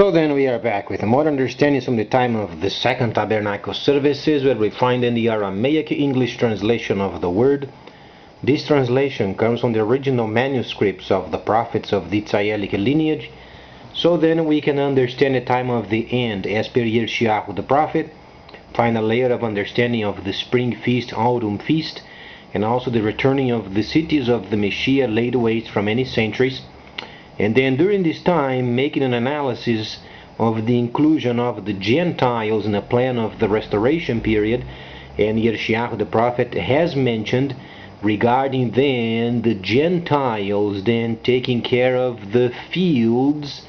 So then we are back with more understanding from the time of the Second Tabernacle services, where we find in the Aramaic English translation of the word. This translation comes from the original manuscripts of the prophets of the Tzayelic lineage. So then we can understand the time of the end as per Yershiyahu the prophet, find a layer of understanding of the spring feast, autumn feast, and also the returning of the cities of the Messiah laid waste from many centuries. And then during this time, making an analysis of the inclusion of the Gentiles in the plan of the restoration period. And Yershiyahu the prophet has mentioned regarding then the Gentiles then taking care of the fields.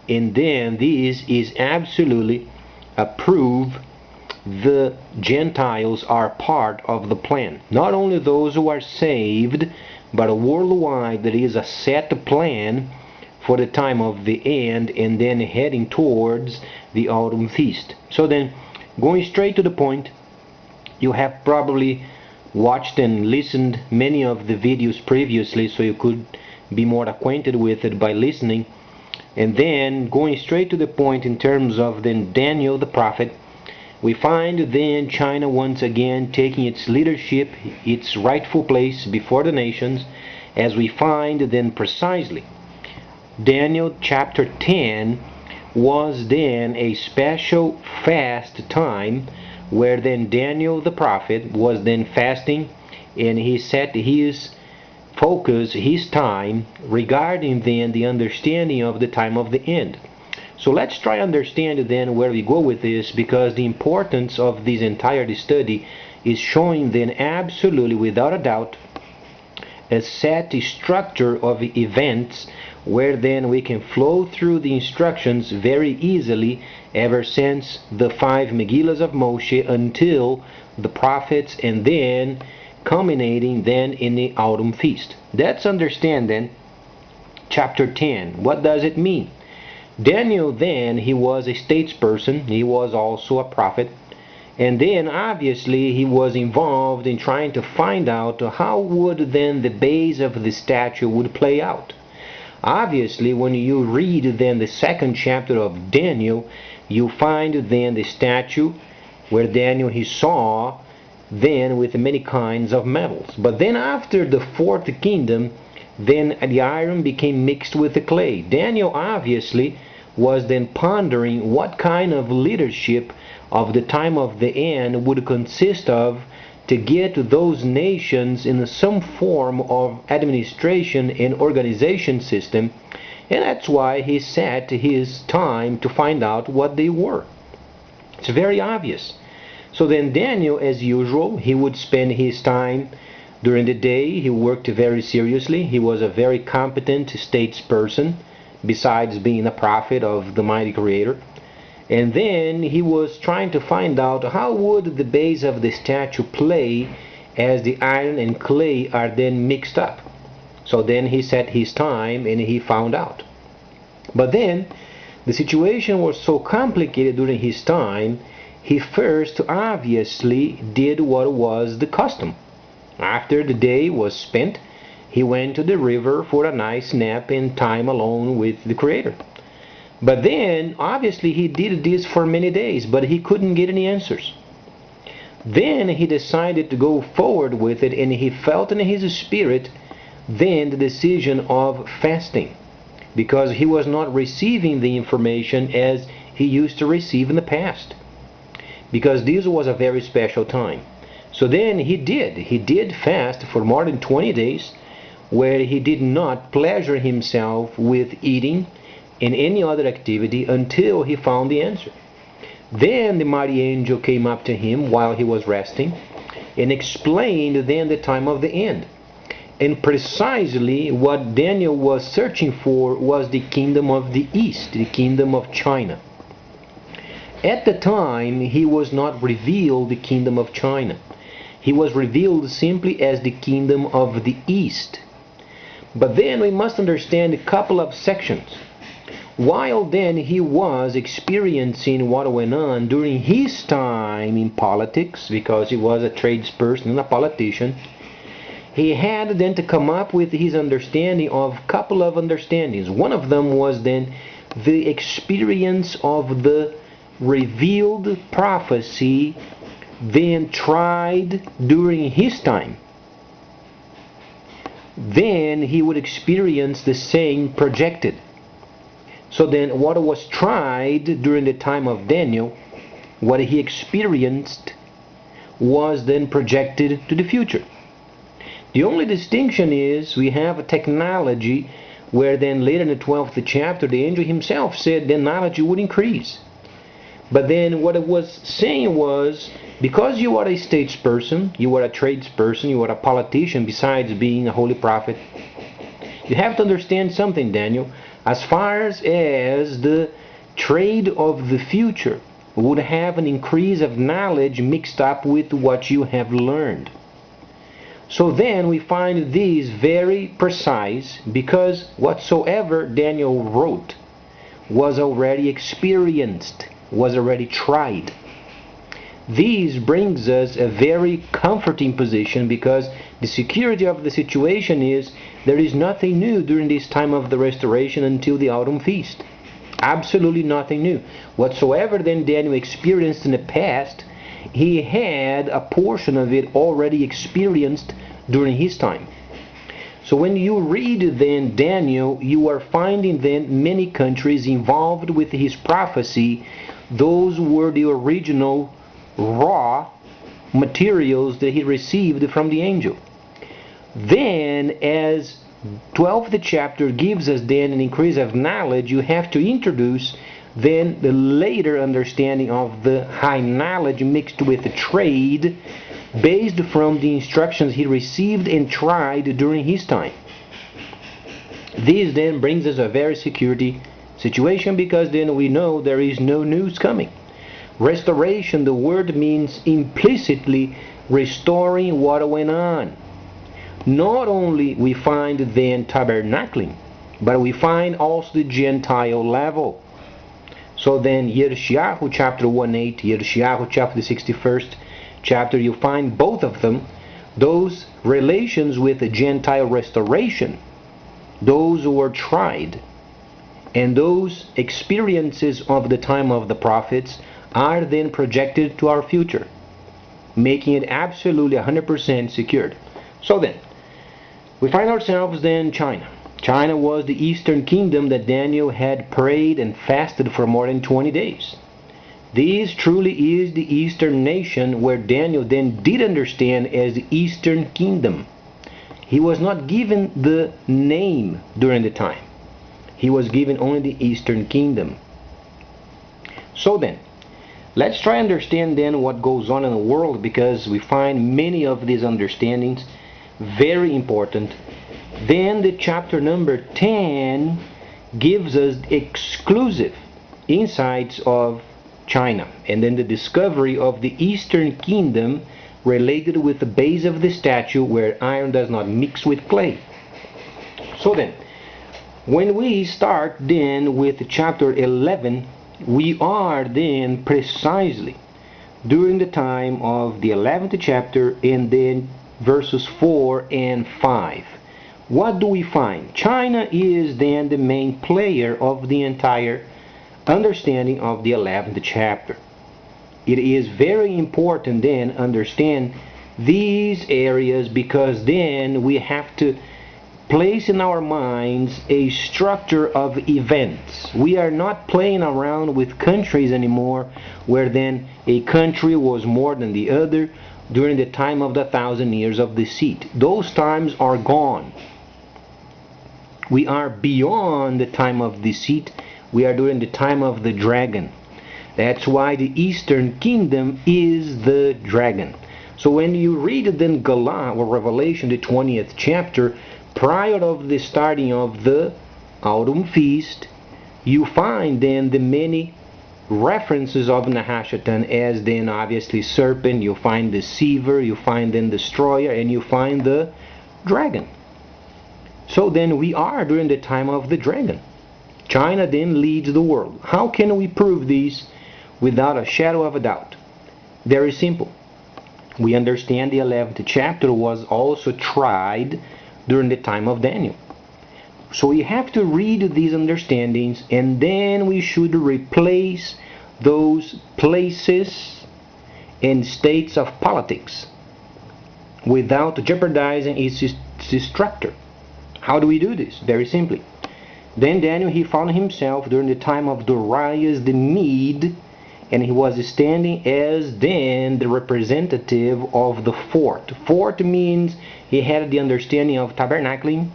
And then this is absolutely a proof the Gentiles are part of the plan. Not only those who are saved, but worldwide there is a set plan for the time of the end, and then heading towards the autumn feast. So then, going straight to the point, you have probably watched and listened many of the videos previously, so you could be more acquainted with it by listening. And then, going straight to the point in terms of then Daniel the prophet, we find then China once again taking its leadership, its rightful place before the nations, as we find then precisely Daniel chapter 10 was then a special fast time where then Daniel the prophet was then fasting, and he set his focus, his time regarding then the understanding of the time of the end. So let's try understand then where we go with this, because the importance of this entire study is showing then absolutely without a doubt a set structure of events where then we can flow through the instructions very easily ever since the 5 Megillas of Moshe until the prophets, and then culminating then in the autumn feast. Let's understand then chapter 10. What does it mean? Daniel then, he was a statesperson, he was also a prophet, and then obviously he was involved in trying to find out how would then the base of the statue would play out. Obviously, when you read then the second chapter of Daniel, you find then the statue where Daniel he saw then with many kinds of metals. But then after the fourth kingdom, then the iron became mixed with the clay. Daniel obviously was then pondering what kind of leadership of the time of the end would consist of to get those nations in some form of administration and organization system, and that's why he set his time to find out what they were. It's very obvious. So then Daniel, as usual, he would spend his time during the day. He worked very seriously. He was a very competent statesperson, besides being a prophet of the mighty Creator. And then he was trying to find out how would the base of the statue play as the iron and clay are then mixed up. So then he set his time and he found out. But then the situation was so complicated during his time, he first obviously did what was the custom. After the day was spent, he went to the river for a nice nap and time alone with the Creator. But then, obviously, he did this for many days, but he couldn't get any answers. Then he decided to go forward with it, and he felt in his spirit then the decision of fasting, because he was not receiving the information as he used to receive in the past, because this was a very special time. So then he did fast for more than 20 days, where he did not pleasure himself with eating in any other activity until he found the answer. Then the mighty angel came up to him while he was resting and explained then the time of the end. And precisely what Daniel was searching for was the kingdom of the East, the kingdom of China. At the time, he was not revealed the kingdom of China. He was revealed simply as the kingdom of the East. But then we must understand a couple of sections. While then he was experiencing what went on during his time in politics, because he was a tradesperson and a politician, he had then to come up with his understanding of a couple of understandings. One of them was then the experience of the revealed prophecy then tried during his time, then he would experience the same projected. So then what was tried during the time of Daniel, what he experienced, was then projected to the future. The only distinction is we have a technology where then later in the 12th chapter the angel himself said the knowledge would increase. But then what it was saying was, because you are a statesperson, you are a tradesperson, you are a politician besides being a holy prophet, you have to understand something, Daniel. As far as the trade of the future would have an increase of knowledge mixed up with what you have learned. So then we find these very precise, because whatsoever Daniel wrote was already experienced, was already tried. This brings us a very comforting position, because the security of the situation is there is nothing new during this time of the restoration until the autumn feast. Absolutely nothing new. Whatsoever then Daniel experienced in the past, he had a portion of it already experienced during his time. So when you read then Daniel, you are finding then many countries involved with his prophecy. Those were the original raw materials that he received from the angel. Then as 12th chapter gives us then an increase of knowledge, you have to introduce then the later understanding of the high knowledge mixed with the trade, based from the instructions he received and tried during his time. This then brings us a very security situation, because then we know there is no news coming. Restoration, the word means implicitly restoring what went on. Not only we find then tabernacling, but we find also the Gentile level. So then Yershiyahu chapter 1:8, Yershiyahu chapter 61st chapter, you find both of them, those relations with the Gentile restoration, those who were tried, and those experiences of the time of the prophets are then projected to our future, making it absolutely 100% secured. So then, we find ourselves then China. China was the eastern kingdom that Daniel had prayed and fasted for more than 20 days. This truly is the eastern nation where Daniel then did understand as the eastern kingdom. He was not given the name during the time. He was given only the eastern kingdom. So then, let's try to understand then what goes on in the world, because we find many of these understandings very important. Then the chapter number 10 gives us exclusive insights of China, and then the discovery of the eastern kingdom related with the base of the statue, where iron does not mix with clay. So then, when we start then with chapter 11, we are then precisely during the time of the 11th chapter, and then verses 4 and 5. What do we find? China is then the main player of the entire understanding of the 11th chapter. It is very important then understand these areas, because then we have to place in our minds a structure of events. We are not playing around with countries anymore, where then a country was more than the other during the time of the 1,000 years of deceit. Those times are gone. We are beyond the time of deceit. We are during the time of the dragon. That's why the eastern kingdom is the dragon. So when you read then Galah or Revelation, the 20th chapter, prior of the starting of the autumn feast, you find then the many references of Nahashatan as then obviously serpent, you find deceiver, you find then destroyer, and you find the dragon. So then we are during the time of the dragon. China then leads the world. How can we prove this without a shadow of a doubt? Very simple. We understand the 11th chapter was also tried during the time of Daniel. So we have to read these understandings, and then we should replace those places and states of politics without jeopardizing its structure. How do we do this? Very simply. Then Daniel, he found himself during the time of Darius the Mede, and he was standing as then the representative of the fourth. Fourth means he had the understanding of tabernacling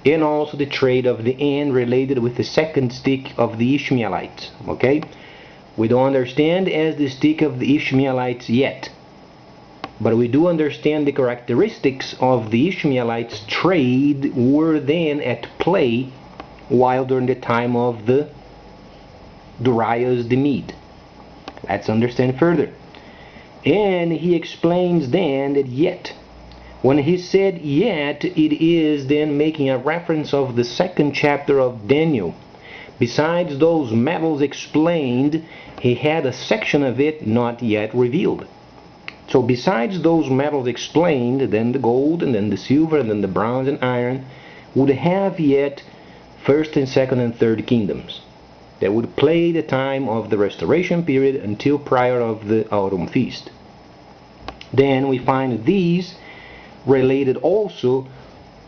and also the trade of the end related with the second stick of the Ishmaelites. Okay? We don't understand as the stick of the Ishmaelites yet, but we do understand the characteristics of the Ishmaelites' trade were then at play while during the time of the Darius the Mede. Let's understand further. And he explains then that yet, when he said yet, it is then making a reference of the second chapter of Daniel. Besides those metals explained, he had a section of it not yet revealed. So besides those metals explained, then the gold, and then the silver, and then the bronze and iron, would have yet first and second and third kingdoms that would play the time of the restoration period until prior of the autumn feast. Then we find these related also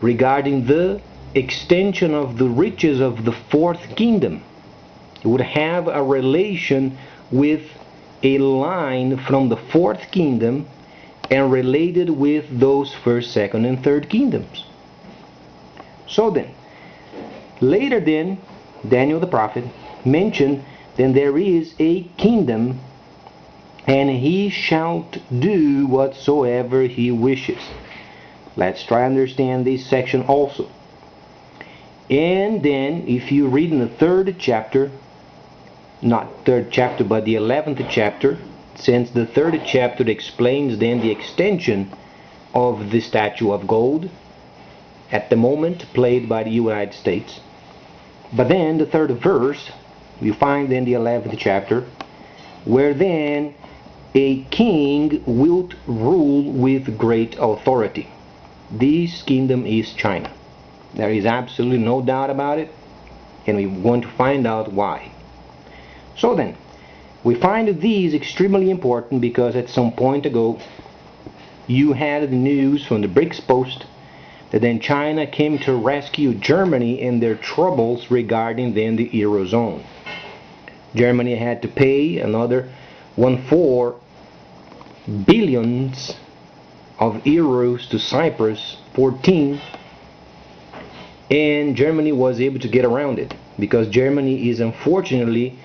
regarding the extension of the riches of the fourth kingdom. It would have a relation with a line from the fourth kingdom and related with those first, second, and third kingdoms. So then, later then, Daniel the prophet mentioned then there is a kingdom, and he shall do whatsoever he wishes. Let's try to understand this section also. And then if you read in the third chapter, not third chapter but the 11th chapter, since the third chapter explains then the extension of the statue of gold at the moment played by the United States. But then the third verse we find in the 11th chapter, where then a king will rule with great authority. This kingdom is China. There is absolutely no doubt about it, and we want to find out why. So then, we find these extremely important because at some point ago you had the news from the BRICS post that then China came to rescue Germany in their troubles regarding then the Eurozone. Germany had to pay another 14 billion of euros to Cyprus, 14, and Germany was able to get around it because Germany is unfortunately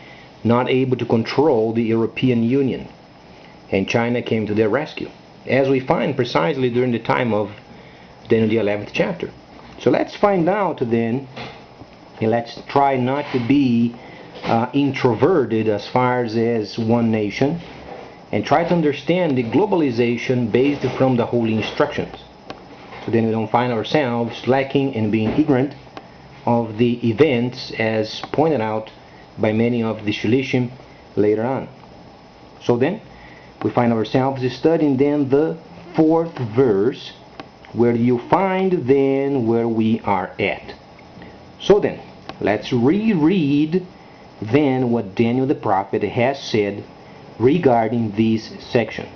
not able to control the European Union, and China came to their rescue, as we find precisely during the time of then the 11th chapter. So let's find out then, and let's try not to be introverted as far as one nation, and try to understand the globalization based from the holy instructions, so then we don't find ourselves lacking and being ignorant of the events as pointed out by many of the Shilishim later on. So then we find ourselves studying then the 4th verse, where you find then where we are at. So then let's reread then what Daniel the prophet has said regarding this section.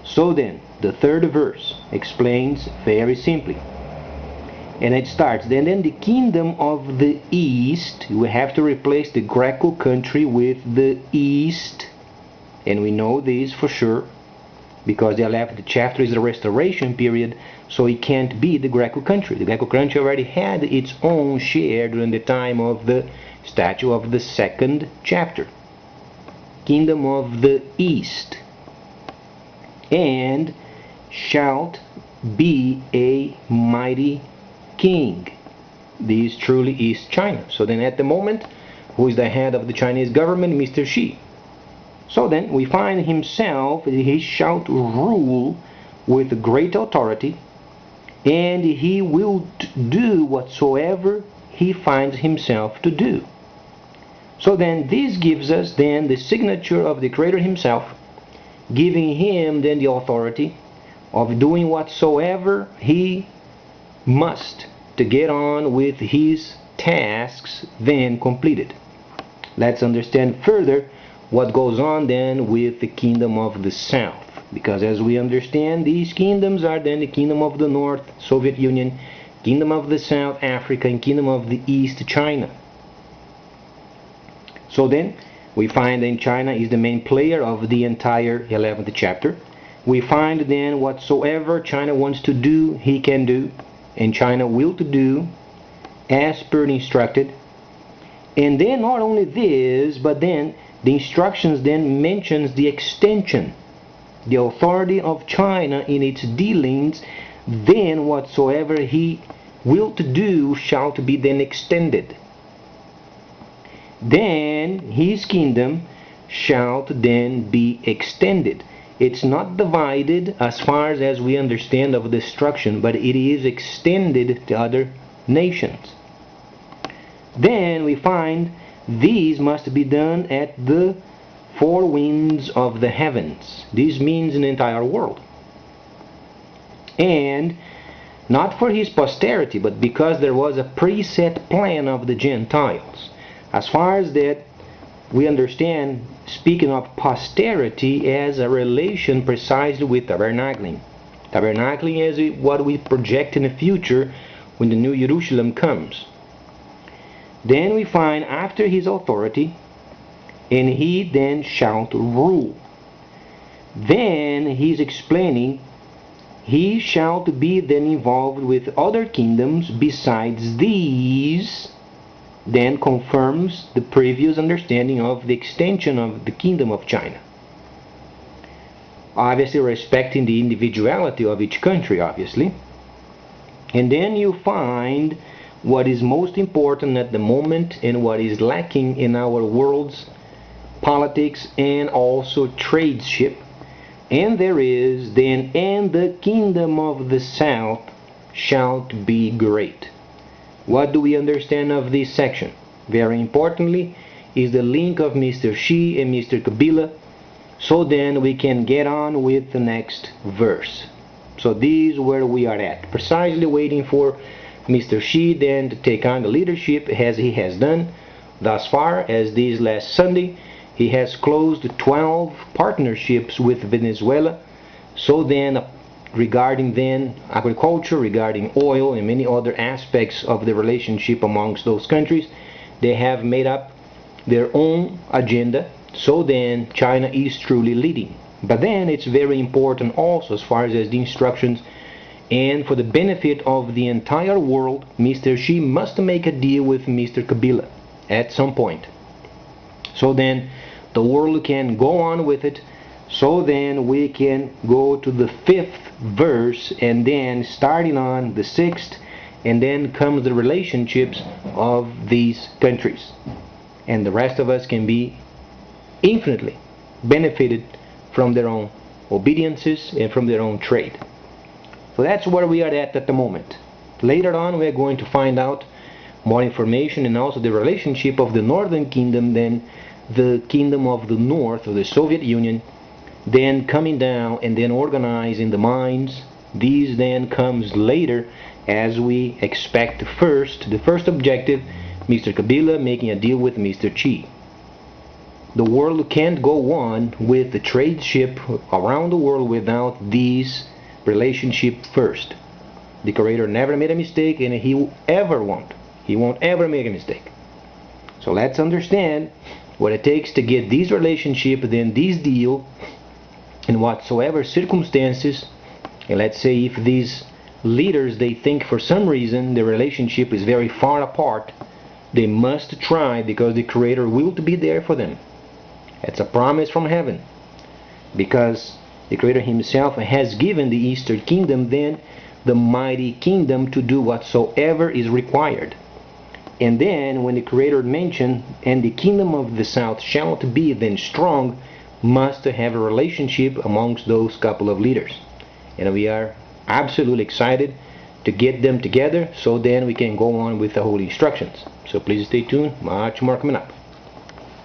So then the 3rd verse explains very simply, and it starts, then the kingdom of the east, we have to replace the Greco country with the east, and we know this for sure because the 11th chapter is the restoration period, so it can't be the Greco country. The Greco country already had its own share during the time of the statue of the 2nd chapter. Kingdom of the east, and shalt be a mighty king. This truly is China. So then at the moment, who is the head of the Chinese government? Mr. Xi. So then we find himself, he shall rule with great authority, and he will do whatsoever he finds himself to do. So then this gives us then the signature of the Creator himself, giving him then the authority of doing whatsoever he must to get on with his tasks then completed. Let's understand further what goes on then with the kingdom of the south, because as we understand, these kingdoms are then the kingdom of the north, Soviet Union, kingdom of the south, Africa, and kingdom of the east, China. So then we find that China is the main player of the entire 11th chapter. We find then whatsoever China wants to do, he can do, and China will to do as per instructed. And then not only this, but then the instructions then mentions the extension, the authority of China in its dealings. Then whatsoever he will to do shall to be then extended. Then his kingdom shall then be extended. It's not divided as far as we understand of destruction, but it is extended to other nations. Then we find these must be done at the four winds of the heavens. This means an entire world. And not for his posterity, but because there was a preset plan of the Gentiles. As far as that, we understand, speaking of posterity as a relation precisely with tabernacling. Tabernacling is what we project in the future when the new Jerusalem comes. Then we find after his authority, and he then shall rule. Then he's explaining he shall be then involved with other kingdoms besides these, then confirms the previous understanding of the extension of the kingdom of China. Obviously respecting the individuality of each country, obviously. And then you find what is most important at the moment and what is lacking in our world's politics and also tradeship. And there is then, and the kingdom of the south shall be great. What do we understand of this section? Very importantly is the link of Mr. Xi and Mr. Kabila, so then we can get on with the next verse. So this is where we are at, precisely waiting for Mr. Xi then to take on the leadership as he has done thus far. As this last Sunday he has closed 12 partnerships with Venezuela. So then regarding then agriculture, regarding oil and many other aspects of the relationship amongst those countries, they have made up their own agenda. So then China is truly leading. But then it's very important also as far as the instructions, and for the benefit of the entire world, Mr. Xi must make a deal with Mr. Kabila at some point. So then the world can go on with it. So then we can go to the 5th verse, and then starting on the 6th, and then comes the relationships of these countries. And the rest of us can be infinitely benefited from their own obediences and from their own trade. So that's where we are at the moment. Later on we are going to find out more information and also the relationship of the Northern Kingdom, then the Kingdom of the North of the Soviet Union, then coming down and then organizing the mines. These then comes later as we expect first. The first objective, Mr. Kabila making a deal with Mr. Xi. The world can't go on with the trade ship around the world without these relationship first. The Creator never made a mistake, and he won't ever make a mistake. So let's understand what it takes to get these relationship, then this deal, in whatsoever circumstances. And let's say if these leaders, they think for some reason the relationship is very far apart, they must try, because the Creator will be there for them. It's a promise from heaven, because the Creator himself has given the Eastern Kingdom then the mighty kingdom to do whatsoever is required. And then when the Creator mentioned, and the kingdom of the south shall be then strong, must have a relationship amongst those couple of leaders. And we are absolutely excited to get them together, so then we can go on with the holy instructions. So please stay tuned, much more coming up.